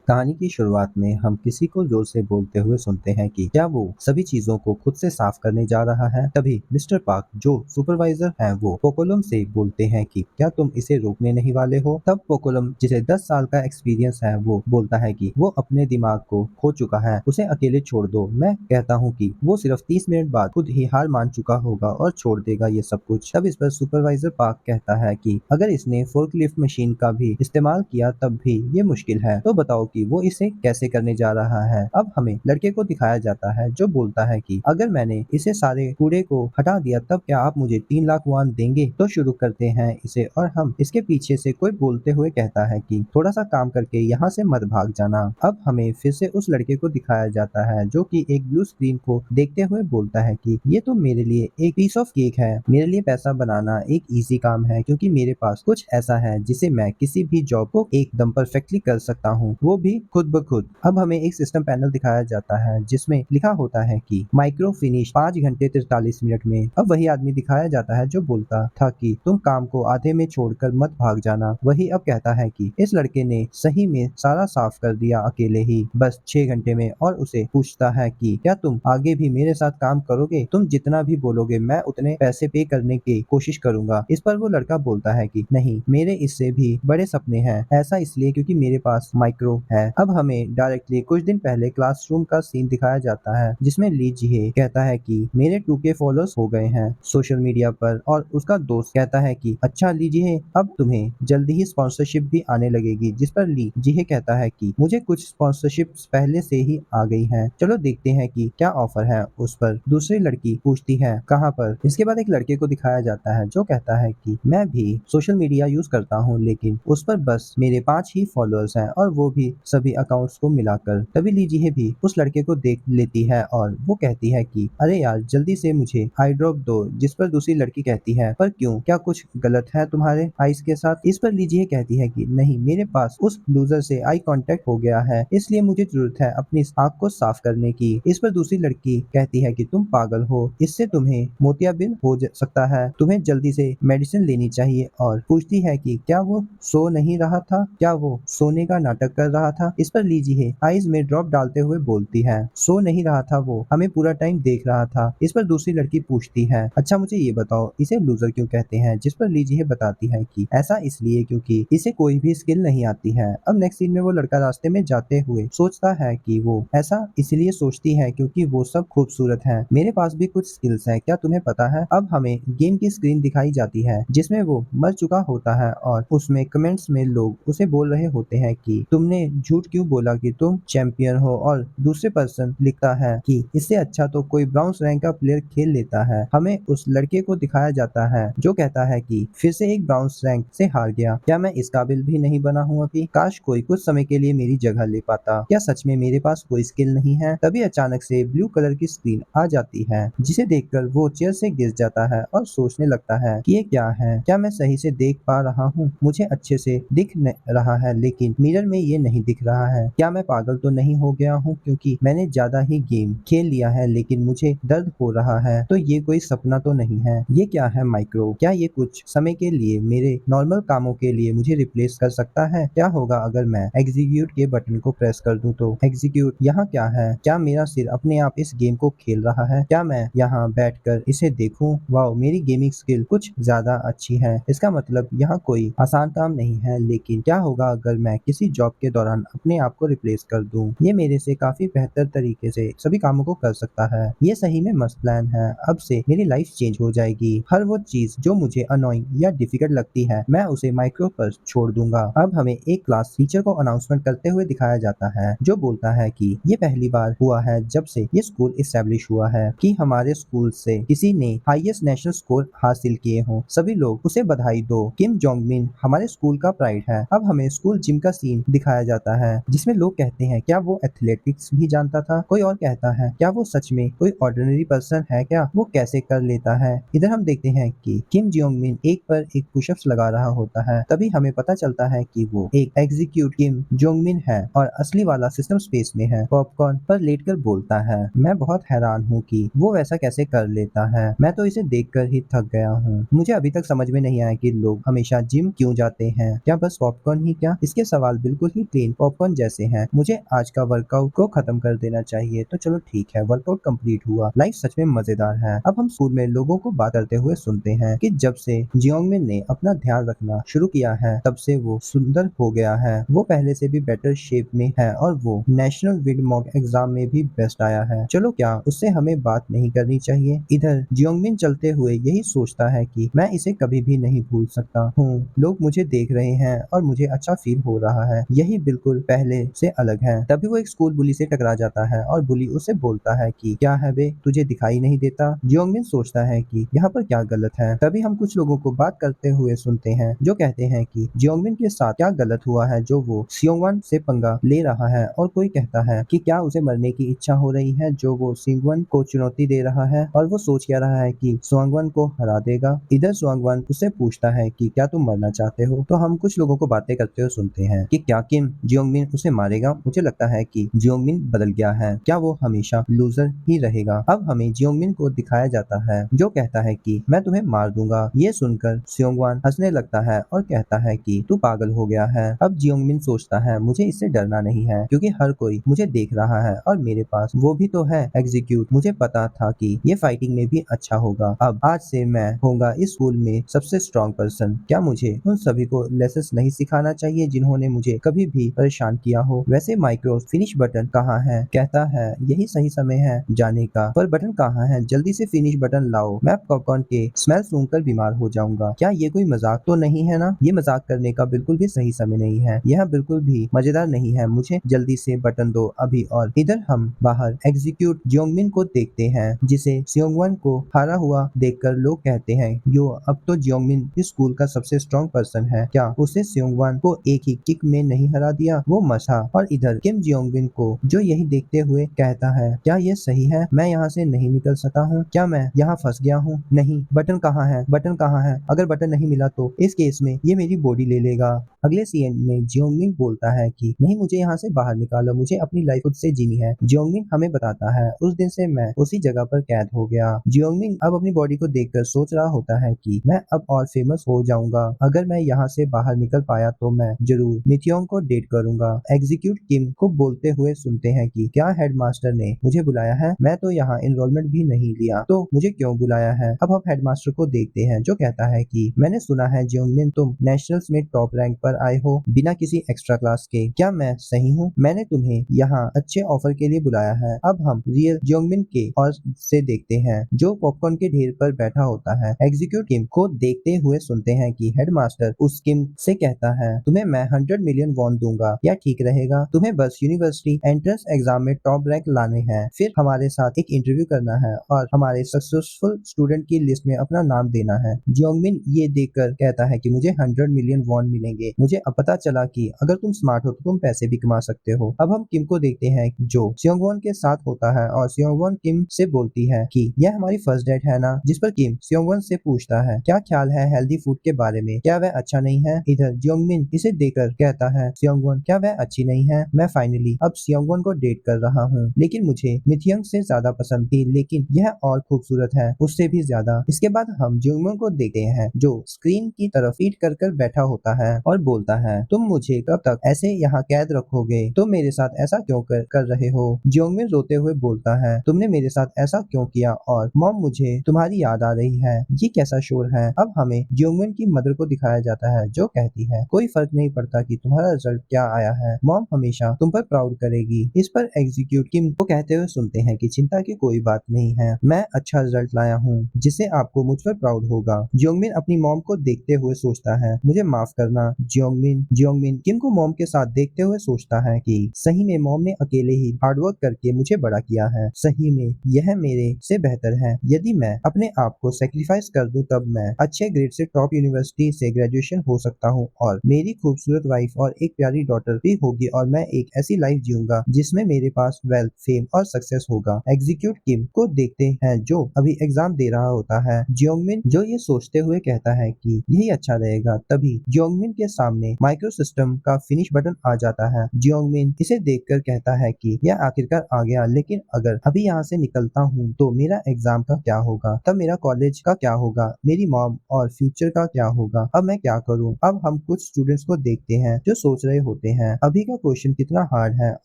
कहानी की शुरुआत में हम किसी को जोर से बोलते हुए सुनते हैं कि क्या वो सभी चीजों को खुद से साफ करने जा रहा है। तभी मिस्टर पार्क जो सुपरवाइजर हैं वो पोकोलम से बोलते हैं कि क्या तुम इसे रोकने नहीं वाले हो। तब पोकोलम जिसे 10 साल का एक्सपीरियंस है वो बोलता है कि वो अपने दिमाग को खो चुका है, उसे अकेले छोड़ दो। मैं कहता हूँ कि वो सिर्फ 30 मिनट बाद खुद ही हार मान चुका होगा और छोड़ देगा ये सब कुछ। तब इस पर सुपरवाइजर पार्क कहता है कि अगर इसने फोर्कलिफ्ट मशीन का भी इस्तेमाल किया तब भी ये मुश्किल है, तो बताओ कि वो इसे कैसे करने जा रहा है। अब हमें लड़के को दिखाया जाता है जो बोलता है कि अगर मैंने इसे सारे कूड़े को हटा दिया तब क्या आप मुझे 3 लाख वॉन देंगे। तो शुरू करते हैं इसे और हम इसके पीछे से कोई बोलते हुए कहता है कि थोड़ा सा काम करके यहाँ से मत भाग जाना। अब हमें फिर से उस लड़के को दिखाया जाता है जो कि एक ब्लू स्क्रीन को देखते हुए बोलता है कि ये तो मेरे लिए एक पीस ऑफ केक है। मेरे लिए पैसा बनाना एक इजी काम है क्योंकि मेरे पास कुछ ऐसा है जिसे मैं किसी भी जॉब को एकदम परफेक्टली कर सकता हूँ, वो भी खुद ब खुद। अब हमें एक सिस्टम पैनल दिखाया जाता है जिसमें लिखा होता है कि माइक्रो फिनिश 5 घंटे 43 मिनट में। अब वही आदमी दिखाया जाता है जो बोलता था कि तुम काम को आधे में छोड़कर मत भाग जाना। वही अब कहता है कि इस लड़के ने सही में सारा साफ कर दिया अकेले ही बस 6 घंटे में, और उसे पूछता है कि क्या तुम आगे भी मेरे साथ काम करोगे। तुम जितना भी बोलोगे मैं उतने पैसे पे करने की कोशिश करूंगा। इस पर वो लड़का बोलता है कि नहीं, मेरे इससे भी बड़े सपने हैं, ऐसा इसलिए क्योंकि मेरे पास माइक्रो है। अब हमें डायरेक्टली कुछ दिन पहले क्लासरूम का सीन दिखाया जाता है जिसमें ली जिहे कहता है कि मेरे 2K फॉलोअर्स हो गए हैं सोशल मीडिया पर, और उसका दोस्त कहता है कि अच्छा ली जिहे, अब तुम्हें जल्दी ही स्पॉन्सरशिप भी आने लगेगी। जिस पर ली जिहे कहता है कि मुझे कुछ स्पॉन्सरशिप्स पहले से ही आ गई हैं, चलो देखते हैं कि क्या ऑफर है। उस पर दूसरी लड़की पूछती है कहाँ पर। इसके बाद एक लड़के को दिखाया जाता है जो कहता है कि मैं भी सोशल मीडिया यूज करता हूँ लेकिन उस पर बस मेरे 5 ही फॉलोअर्स हैं, और वो भी सभी अकाउंट्स को मिलाकर। तभी लीजिए भी उस लड़के को देख लेती है और वो कहती है कि अरे यार जल्दी से मुझे आई ड्रॉप दो। जिस पर दूसरी लड़की कहती है पर क्यों, क्या कुछ गलत है तुम्हारे आईज के साथ। इस पर लीजिए कहती है कि नहीं, मेरे पास उस लूजर से आई कांटेक्ट हो गया है इसलिए मुझे जरूरत है अपनी आंख को साफ करने की। इस पर दूसरी लड़की कहती है कि तुम पागल हो, इससे तुम्हें मोतियाबिंद हो सकता है, तुम्हें जल्दी से मेडिसिन लेनी चाहिए। और पूछती है कि क्या वो सो नहीं रहा था, क्या वो सोने का नाटक कर रहा था। इस पर लीजिए आईज में ड्रॉप डालते हुए बोलती है सो नहीं रहा था, वो हमें पूरा टाइम देख रहा था। इस पर दूसरी लड़की पूछती है अच्छा मुझे ये बताओ इसे लूजर क्यों कहते हैं। जिस पर लीजिए बताती है कि ऐसा इसलिए क्योंकि इसे कोई भी स्किल नहीं आती है। अब नेक्स्ट सीन में वो लड़का रास्ते में जाते हुए सोचता है कि वो ऐसा इसलिए सोचती है क्योंकि वो सब खूबसूरत है, मेरे पास भी कुछ स्किल्स हैं, क्या तुम्हें पता है। अब हमें गेम की स्क्रीन दिखाई जाती है जिसमें वो मर चुका होता है और उसमें कमेंट्स में लोग उसे बोल रहे होते हैं कि तुमने झूठ क्यों बोला कि तुम चैंपियन हो, और दूसरे पर्सन लिखता है कि इससे अच्छा तो कोई ब्राउन्स रैंक का प्लेयर खेल लेता है। हमें उस लड़के को दिखाया जाता है जो कहता है कि फिर से एक ब्राउन्स रैंक से हार गया, क्या मैं इस काबिल भी नहीं बना हूँ अभी, काश कोई कुछ समय के लिए मेरी जगह ले पाता, क्या सच में मेरे पास कोई स्किल नहीं है। तभी अचानक से ब्लू कलर की स्क्रीन आ जाती है जिसे देखकर वो चेयर से गिर जाता है और सोचने लगता है कि ये क्या है, क्या मैं सही से देख पा रहा हूँ, मुझे अच्छे से दिख रहा है लेकिन मिरर में ये नहीं दिख रहा है, क्या मैं पागल तो नहीं हो गया हूँ क्योंकि मैंने ज्यादा ही गेम खेल लिया है लेकिन मुझे दर्द हो रहा है, तो ये कोई सपना तो नहीं है। ये क्या है माइक्रो, क्या ये कुछ समय के लिए मेरे नॉर्मल कामों के लिए मुझे रिप्लेस कर सकता है। क्या होगा अगर मैं एग्जीक्यूट के बटन को प्रेस कर दूं तो एग्जीक्यूट यहाँ क्या है, क्या मेरा सिर अपने आप इस गेम को खेल रहा है, क्या मैं यहाँ बैठकर इसे देखूं। वाओ, मेरी गेमिंग स्किल कुछ ज्यादा अच्छी है, इसका मतलब यहाँ कोई आसान काम नहीं है। लेकिन क्या होगा अगर मैं किसी जॉब के दौरान अपने आप को रिप्लेस कर दूं, ये मेरे से काफी बेहतर तरीके से सभी कामों को कर सकता है। ये सही में मस्त प्लान है, अब से मेरी लाइफ चेंज हो जाएगी। हर वो चीज जो मुझे अनोइंग या डिफिकल्ट लगती है मैं उसे माइक्रो पर छोड़ दूंगा। अब हमें एक क्लास टीचर को अनाउंसमेंट करते हुए दिखाया जाता है जो बोलता है कि ये पहली बार हुआ है जब से ये स्कूल इस्टेब्लिश हुआ है कि हमारे स्कूल से किसी ने हाईएस्ट नेशनल स्कोर हासिल किए हों, सभी लोग उसे बधाई दो। किम जोंग मिन हमारे स्कूल का प्राइड है। अब हमें स्कूल जिम का सीन दिखाया जाता है जिसमें लोग कहते हैं क्या वो एथलेटिक्स भी जानता था, कोई और कहता है क्या वो सच में कोई ऑर्डिनरी पर्सन है, क्या वो कैसे कर लेता है। इधर हम देखते हैं कि किम जोंग मिन एक पर एक पुशअप्स लगा रहा होता है, तभी हमें पता चलता है कि वो एक एग्जीक्यूट किम जोंग मिन है और असली वाला सिस्टम स्पेस में है। पॉपकॉर्न पर लेटकर बोलता है मैं बहुत हैरान हूँ कि वो वैसा कैसे कर लेता है, मैं तो इसे देखकर ही थक गया हूँ। मुझे अभी तक समझ में नहीं आया कि लोग हमेशा जिम क्यों जाते हैं, क्या बस पॉपकॉर्न ही, क्या इसके सवाल बिल्कुल ही प्लेन पॉपकॉर्न जैसे हैं। मुझे आज का वर्कआउट को खत्म कर देना चाहिए। तो चलो ठीक है, वर्कआउट कंप्लीट हुआ। लाइफ सच में मजेदार है। अब हम स्कूल में लोगों को बात करते हुए सुनते हैं कि जब से जियोंगमिन ने अपना ध्यान रखना शुरू किया है तब से वो सुंदर हो गया है। वो पहले से भी बेटर शेप में है और वो नेशनल विड मॉक एग्जाम में भी बेस्ट आया है। चलो क्या उससे हमें बात नहीं करनी चाहिए? इधर जियोंगमिन चलते हुए यही सोचता है कि मैं इसे कभी भी नहीं भूल सकता हूँ। लोग मुझे देख रहे हैं और मुझे अच्छा फील हो रहा है। यही बिल्कुल पहले से अलग है। तभी वो एक स्कूल बुली से टकरा जाता है और बुली उसे बोलता है कि क्या है बे, तुझे दिखाई नहीं देता? जियोंगमिन सोचता है कि यहाँ पर क्या गलत है। तभी हम कुछ लोगों को बात करते हुए सुनते हैं जो कहते हैं कि जियोंगमिन के साथ क्या गलत हुआ है जो वो सियोंगवान से पंगा ले रहा है। और कोई कहता है कि क्या उसे मरने की इच्छा हो रही है जो वो सियोंगवान को चुनौती दे रहा है और वो सोच क्या रहा है कि स्वांगवान को हरा देगा। इधर स्वांगवान उससे पूछता है कि क्या तुम मरना चाहते हो? तो हम कुछ लोगों को बातें करते हुए सुनते हैं कि क्या किम जियोंगमिन उसे मारेगा? मुझे लगता है कि जियोंगमिन बदल गया है। क्या वो हमेशा लूजर ही रहेगा? अब हमें जियोंगमिन को दिखाया जाता है जो कहता है कि मैं तुम्हें मार दूंगा। ये सुनकर सियोंगवान हंसने लगता है और कहता है कि तू पागल हो गया है। अब जियोंगमिन सोचता है मुझे इससे डरना नहीं है क्योंकि हर कोई मुझे देख रहा है और मेरे पास वो भी तो है, एग्जीक्यूट। मुझे पता था कि ये फाइटिंग में भी अच्छा होगा। अब आज से मैं होऊंगा इस स्कूल में सबसे स्ट्रॉन्ग पर्सन। क्या मुझे उन सभी को लेसन्स नहीं सिखाना चाहिए जिन्होंने मुझे कभी भी परेशान किया हो? वैसे माइक्रो फिनिश बटन कहाँ है? कहता है यही सही समय है जाने का, पर बटन कहाँ है? जल्दी से फिनिश बटन लाओ, मैं पॉपकॉर्न के स्मेल सूंघकर बीमार हो जाऊंगा। क्या ये कोई मजाक तो नहीं है ना? ये मजाक करने का बिल्कुल भी सही समय नहीं है। यह बिल्कुल भी मजेदार नहीं है। मुझे जल्दी से बटन दो अभी। और इधर हम बाहर एग्जीक्यूट जियोंगमिन को देखते हैं जिसे सियोंगवान को हारा हुआ देखकर लोग कहते हैं यो, अब तो जियोंगमिन इस स्कूल का सबसे स्ट्रॉन्ग पर्सन है। क्या उसे सियोंगवान को एक ही किक में नहीं हरा दिया? वो मसा। और इधर किम जियोंगमिन को जो यही देखते हुए कहता है क्या ये सही है? मैं यहाँ से नहीं निकल सकता हूँ? क्या मैं यहाँ फंस गया हूँ? नहीं, बटन कहाँ है? बटन कहाँ है? अगर बटन नहीं मिला तो इस केस में ये मेरी बॉडी ले लेगा। अगले सीन में जियोंगमिन बोलता है कि नहीं, मुझे यहाँ से बाहर निकालो, मुझे अपनी लाइफ खुद से जीनी है। जियोंगमिन हमें बताता है उस दिन से मैं उसी जगह पर कैद हो गया। जियोंगमिन अब अपनी बॉडी को देखकर सोच रहा होता है कि मैं अब और फेमस हो जाऊंगा। अगर मैं यहाँ से बाहर निकल पाया तो मैं जरूर मिथियोंग को डेट करूंगा। एग्जीक्यूट किम को बोलते हुए सुनते हैं कि क्या हेडमास्टर ने मुझे बुलाया है? मैं तो यहाँ इनरोलमेंट भी नहीं लिया, तो मुझे क्यों बुलाया है? अब हम हेडमास्टर को देखते हैं जो कहता है कि मैंने सुना है जियोंगमिन तुम नेशनल्स में टॉप रैंक पर आए हो बिना किसी एक्स्ट्रा क्लास के। क्या मैं सही हूँ? मैंने तुम्हें यहाँ अच्छे ऑफर के लिए बुलाया है। अब हम रियल जियोंगमिन के और से देखते हैं जो पॉपकॉर्न के ढेर पर बैठा होता है। एग्जीक्यूट किम को देखते हुए सुनते हैं कि हेडमास्टर उस किम से कहता है तुम्हें मैं 100 मिलियन वॉन दूंगा, क्या ठीक रहेगा? तुम्हें बस यूनिवर्सिटी एंट्रेंस एग्जाम में टॉप रैंक लाने हैं, फिर हमारे साथ एक इंटरव्यू करना है और हमारे सक्सेसफुल स्टूडेंट की लिस्ट में अपना नाम देना है। जियोंगमिन ये देखकर कहता है कि मुझे 100 मिलियन वॉन मिलेंगे। मुझे अब पता चला कि अगर तुम स्मार्ट हो तो तुम पैसे भी कमा सकते हो। अब हम किम को देखते हैं जो सियोंगवॉन के साथ होता है और सियोंगवॉन किम से बोलती है कि यह हमारी फर्स्ट डेट है ना? जिस पर किम सियोंगवॉन से पूछता है क्या ख्याल है हेल्दी फूड के बारे में, क्या वह अच्छा नहीं है? इधर जियोंगमिन इसे देखकर कहता है सियोंगवॉन क्या वह अच्छी नहीं है? मैं फाइनली अब सियोंगवॉन को डेट कर रहा हूँ, लेकिन मुझे मिथियंग से ज्यादा पसंद थी, लेकिन यह और खूबसूरत है उससे भी ज्यादा। इसके बाद हम जियोंगमिन को देखते हैं जो स्क्रीन की तरफ फीड कर कर बैठा होता है और बोलता है तुम मुझे कब तक ऐसे यहाँ कैद रखोगे? तुम मेरे साथ ऐसा क्यों कर रहे हो? जियोंगमिन रोते हुए बोलता है तुमने मेरे साथ ऐसा क्यों किया? और मॉम मुझे तुम्हारी याद आ रही है। ये कैसा शोर है? अब हमें जियोंगमिन की मदर को दिखाया जाता है जो कहती है कोई फर्क नहीं पड़ता कि तुम्हारा रिजल्ट क्या आया है, मॉम हमेशा तुम पर प्राउड करेगी। इस पर एग्जीक्यूट किम को कहते हुए सुनते हैं कि चिंता की कोई बात नहीं है, मैं अच्छा रिजल्ट लाया हूँ जिससे आपको मुझ पर प्राउड होगा। जियोंगमिन अपनी मॉम को देखते हुए सोचता है मुझे माफ करना जियोंगमिन। जियोंगमिन किम को मॉम के साथ देखते हुए सोचता है कि सही में मॉम ने अकेले ही हार्डवर्क करके मुझे बड़ा किया है। सही में यह मेरे से बेहतर है। यदि मैं अपने आप को सेक्रीफाइस कर दूं तब मैं अच्छे ग्रेड से टॉप यूनिवर्सिटी से ग्रेजुएशन हो सकता हूँ और मेरी खूबसूरत वाइफ और एक प्यारी डॉटर भी होगी और मैं एक ऐसी लाइफ जीऊंगा जिसमें मेरे पास वेल्थ, फेम और सक्सेस होगा। एग्जीक्यूट किम को देखते हैं जो अभी एग्जाम दे रहा होता है। जियोंगमिन जो ये सोचते हुए कहता है कि यही अच्छा रहेगा। तभी जियोंगमिन के सामने माइक्रो सिस्टम का फिनिश बटन आ जाता है। जियोंगमिन इसे देखकर कहता है कि यह आखिरकार आ गया, लेकिन अगर अभी यहाँ से निकलता हूँ तो मेरा एग्जाम का क्या होगा? तब मेरा कॉलेज का क्या होगा? मेरी मॉम और फ्यूचर का क्या होगा? अब मैं क्या करूँ? अब हम कुछ स्टूडेंट्स को देखते हैं जो सोच रहे होते होते हैं अभी का क्वेश्चन कितना हार्ड है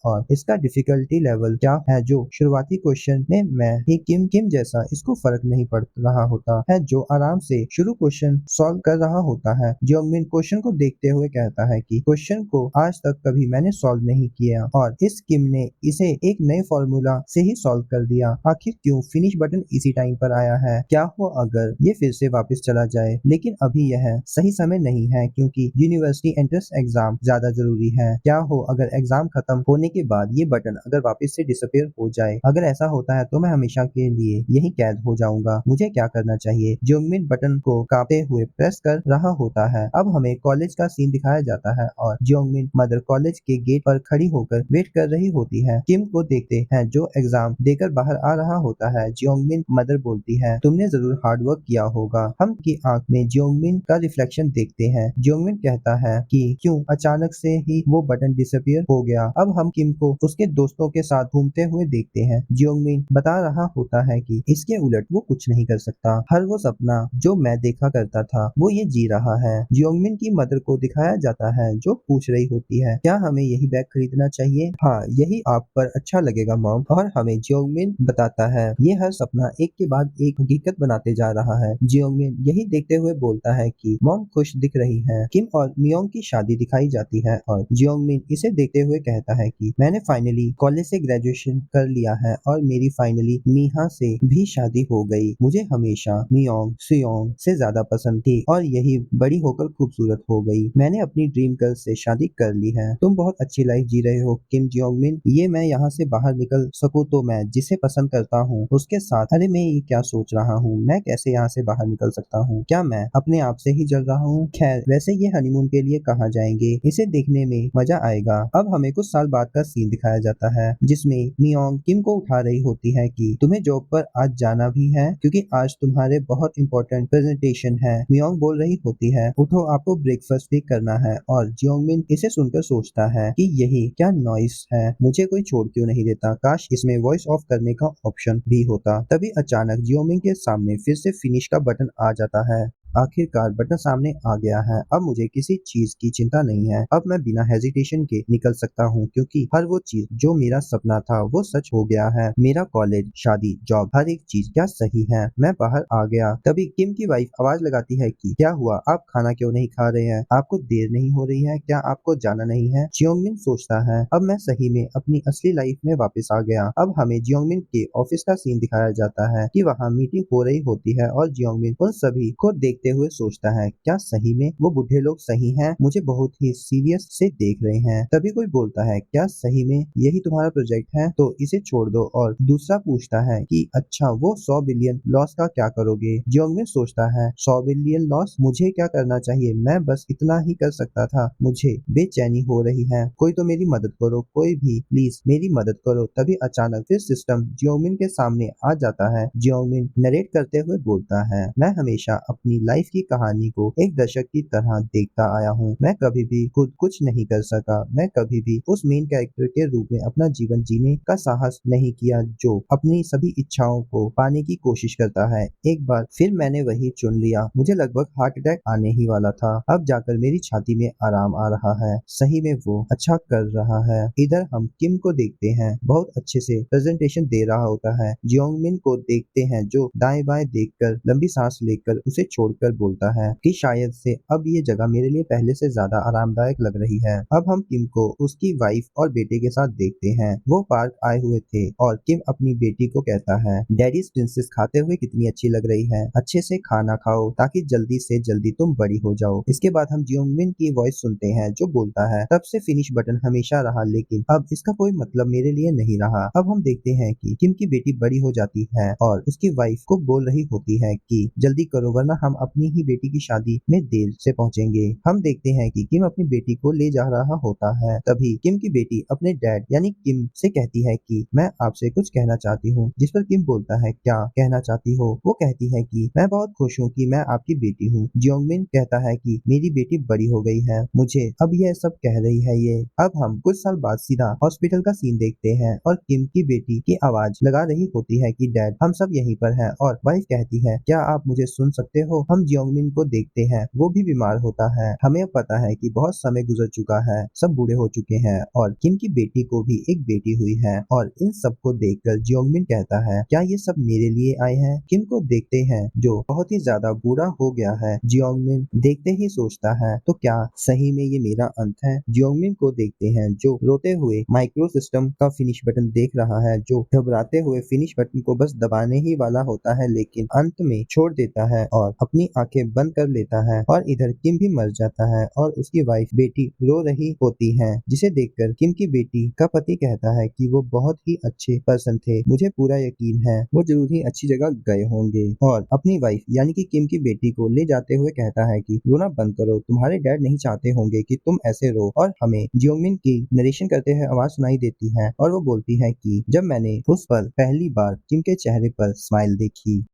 और इसका डिफिकल्टी लेवल क्या है। जो शुरुआती क्वेश्चन में मैं ही किम किम जैसा इसको फर्क नहीं पड़ रहा होता है जो आराम से शुरू क्वेश्चन सॉल्व कर रहा होता है। जियोंगमिन क्वेश्चन को देखते हुए कहता है कि क्वेश्चन को आज तक कभी मैंने सॉल्व नहीं किया और इस किम ने इसे एक नए फॉर्मूला से ही सॉल्व कर दिया। आखिर क्यों फिनिश बटन इसी टाइम पर आया है? क्या हो अगर ये फिर से वापस चला जाए? लेकिन अभी यह सही समय नहीं है क्योंकि यूनिवर्सिटी एंट्रेंस एग्जाम ज्यादा जरूरी है। क्या हो अगर एग्जाम खत्म होने के बाद ये बटन अगर वापस से डिसअपीयर हो जाए? अगर ऐसा होता है तो मैं हमेशा के लिए यही कैद हो जाऊंगा। मुझे क्या करना चाहिए? जियोंगमिन बटन को कांपते हुए प्रेस कर रहा होता है। अब हमें कॉलेज का सीन दिखाया जाता है और जियोंगमिन मदर कॉलेज के गेट पर खड़ी होकर वेट कर रही होती है। किम को देखते हैं जो एग्जाम देकर बाहर आ रहा होता है। जियोंगमिन मदर बोलती है, तुमने जरूर हार्ड वर्क किया होगा। हम की आंख में जियोंगमिन का रिफ्लेक्शन देखते हैं। जियोंगमिन कहता है कि क्यों अचानक से ही वो बटन डिसअपीयर हो गया। अब हम किम को उसके दोस्तों के साथ घूमते हुए देखते हैं। जियोंगमिन बता रहा होता है कि इसके उलट वो कुछ नहीं कर सकता। हर वो सपना जो मैं देखा करता था वो ये जी रहा है। जियोंगमिन की मदर को दिखाया जाता है जो पूछ रही होती है, क्या हमें यही बैग खरीदना चाहिए? हाँ, यही आप पर अच्छा लगेगा मॉम। और हमें जियोंगमिन बताता है ये हर सपना एक के बाद एक हकीकत बनाते जा रहा है। जियोंगमिन यही देखते हुए बोलता है कि मॉम खुश दिख रही है। किम और मियोंग की शादी दिखाई जाती है और जियोंगमिन इसे देखते हुए कहता है कि मैंने फाइनली कॉलेज से ग्रेजुएशन कर लिया है और मेरी फाइनली मीहा से भी शादी हो गई। मुझे हमेशा मियोंग सुयोंग से ज्यादा पसंद थी और यही बड़ी होकर खूबसूरत हो गई। मैंने अपनी ड्रीम गर्ल से शादी कर ली है। तुम बहुत अच्छी लाइफ जी रहे हो किम जियोंगमिन। ये मैं यहाँ से बाहर निकल सकूँ तो मैं जिसे पसंद करता हूँ उसके साथ। अरे मैं ये क्या सोच रहा हूँ, मैं कैसे यहाँ से बाहर निकल सकता हूँ? क्या मैं अपने आप से ही जल रहा हूँ? खैर वैसे ये हनीमून के लिए कहाँ जाएंगे, इसे देखने में मजा आएगा। अब हमें कुछ साल बाद का सीन दिखाया जाता है जिसमें मियोंग किम को उठा रही होती है कि तुम्हें जॉब पर आज जाना भी है क्योंकि आज तुम्हारे बहुत इंपॉर्टेंट प्रेजेंटेशन है। मियोंग बोल रही होती है, उठो आपको ब्रेकफास्ट भी करना है। और जियोंगमिन इसे सुनकर सोचता है कि यही क्या नॉइस है, मुझे कोई छोड़ क्यों नहीं देता? काश इसमें वॉइस ऑफ करने का ऑप्शन भी होता। तभी अचानक जियोंगमिन के सामने फिर से फिनिश का बटन आ जाता है। आखिरकार बटन सामने आ गया है। अब मुझे किसी चीज की चिंता नहीं है। अब मैं बिना हेजिटेशन के निकल सकता हूँ क्योंकि हर वो चीज जो मेरा सपना था वो सच हो गया है। मेरा कॉलेज, शादी, जॉब, हर एक चीज क्या सही है। मैं बाहर आ गया। तभी किम की वाइफ आवाज लगाती है कि क्या हुआ, आप खाना क्यों नहीं खा रहे हैं? आपको देर नहीं हो रही है क्या? आपको जाना नहीं है? जियोंगमिन सोचता है अब मैं सही में अपनी असली लाइफ में वापस आ गया। अब हमें जियोंगमिन के ऑफिस का सीन दिखाया जाता है कि वहाँ मीटिंग हो रही होती है और जियोंगमिन उन सभी को देखते हुए सोचता है, क्या सही में वो बूढ़े लोग सही हैं? मुझे बहुत ही सीरियस से देख रहे हैं। तभी कोई बोलता है, क्या सही में यही तुम्हारा प्रोजेक्ट है? तो इसे छोड़ दो। और दूसरा पूछता है कि अच्छा वो 100 बिलियन लॉस का क्या करोगे? जियोंगमिन सोचता है 100 बिलियन लॉस, मुझे क्या करना चाहिए? मैं बस इतना ही कर सकता था। मुझे बेचैनी हो रही है, कोई तो मेरी मदद करो, कोई भी प्लीज मेरी मदद करो। तभी अचानक फिर सिस्टम जियोंगमिन के सामने आ जाता है। जियोंगमिन नरेट करते हुए बोलता है, मैं हमेशा अपनी लाइफ की कहानी को एक दर्शक की तरह देखता आया हूँ। मैं कभी भी खुद कुछ नहीं कर सका। मैं कभी भी उस मेन कैरेक्टर के रूप में अपना जीवन जीने का साहस नहीं किया जो अपनी सभी इच्छाओं को पाने की कोशिश करता है। एक बार फिर मैंने वही चुन लिया। मुझे लगभग हार्ट अटैक आने ही वाला था। अब जाकर मेरी छाती में आराम आ रहा है। सही में वो अच्छा कर रहा है। इधर हम किम को देखते हैं, बहुत अच्छे से प्रेजेंटेशन दे रहा होता है। जियोंगमिन को देखते हैं जो दाएं बाएं देखकर लंबी सांस लेकर उसे छोड़कर बोलता है कि शायद से अब ये जगह मेरे लिए पहले से ज्यादा आरामदायक लग रही है। अब हम किम को उसकी वाइफ और बेटे के साथ देखते हैं। वो पार्क आए हुए थे और किम अपनी बेटी को कहता है, डैडीज प्रिंसेस खाते हुए कितनी अच्छी लग रही है। अच्छे से खाना खाओ ताकि जल्दी से जल्दी तुम बड़ी हो जाओ। इसके बाद हम जियोंगमिन की वॉइस सुनते हैं जो बोलता है, तब से फिनिश बटन हमेशा रहा लेकिन अब इसका कोई मतलब मेरे लिए नहीं रहा। अब हम देखते हैं कि किम की बेटी बड़ी हो जाती है और उसकी वाइफ को बोल रही होती है कि जल्दी करो वरना हम अपनी ही बेटी की शादी में देर से पहुंचेंगे। हम देखते हैं कि किम अपनी बेटी को ले जा रहा होता है। तभी किम की बेटी अपने डैड यानी किम से कहती है कि मैं आपसे कुछ कहना चाहती हूँ। जिस पर किम बोलता है, क्या कहना चाहती हो? वो कहती है कि मैं बहुत खुश हूँ कि मैं आपकी बेटी हूँ। जियोंगमिन कहता है कि मेरी बेटी बड़ी हो गई है, मुझे अब यह सब कह रही है ये। अब हम कुछ साल बाद सीधा हॉस्पिटल का सीन देखते हैं और किम की बेटी की आवाज लगा रही होती है कि डैड हम सब यहीं पर हैं। और वाइफ कहती है, क्या आप मुझे सुन सकते हो? हम हम जियोंगमिन को देखते हैं, वो भी बीमार होता है। हमें अब पता है कि बहुत समय गुजर चुका है, सब बूढ़े हो चुके हैं और किम की बेटी को भी एक बेटी हुई है। और इन सब को देखकर जियोंगमिन कहता है, क्या ये सब मेरे लिए आए हैं? किम को देखते हैं जो बहुत ही ज्यादा बुरा हो गया है। जियोंगमिन देखते ही सोचता है, तो क्या सही में ये मेरा अंत है? जियोंगमिन को देखते हैं जो रोते हुए माइक्रो सिस्टम का फिनिश बटन देख रहा है, जो घबराते हुए फिनिश बटन को बस दबाने ही वाला होता है, लेकिन अंत में छोड़ देता है और अपनी आंखें बंद कर लेता है। और इधर किम भी मर जाता है और उसकी वाइफ बेटी रो रही होती है, जिसे देखकर किम की बेटी का पति कहता है कि वो बहुत ही अच्छे पर्सन थे, मुझे पूरा यकीन है वो जरूर ही अच्छी जगह गए होंगे। और अपनी वाइफ यानी कि किम की बेटी को ले जाते हुए कहता है कि रोना बंद करो, तुम्हारे डैड नहीं चाहते होंगे कि तुम ऐसे रो। और हमें जियोंगमिन की नरेशन करते हुए आवाज सुनाई देती है और वो बोलती है कि जब मैंने उस पर पहली बार किम के चेहरे पर स्माइल देखी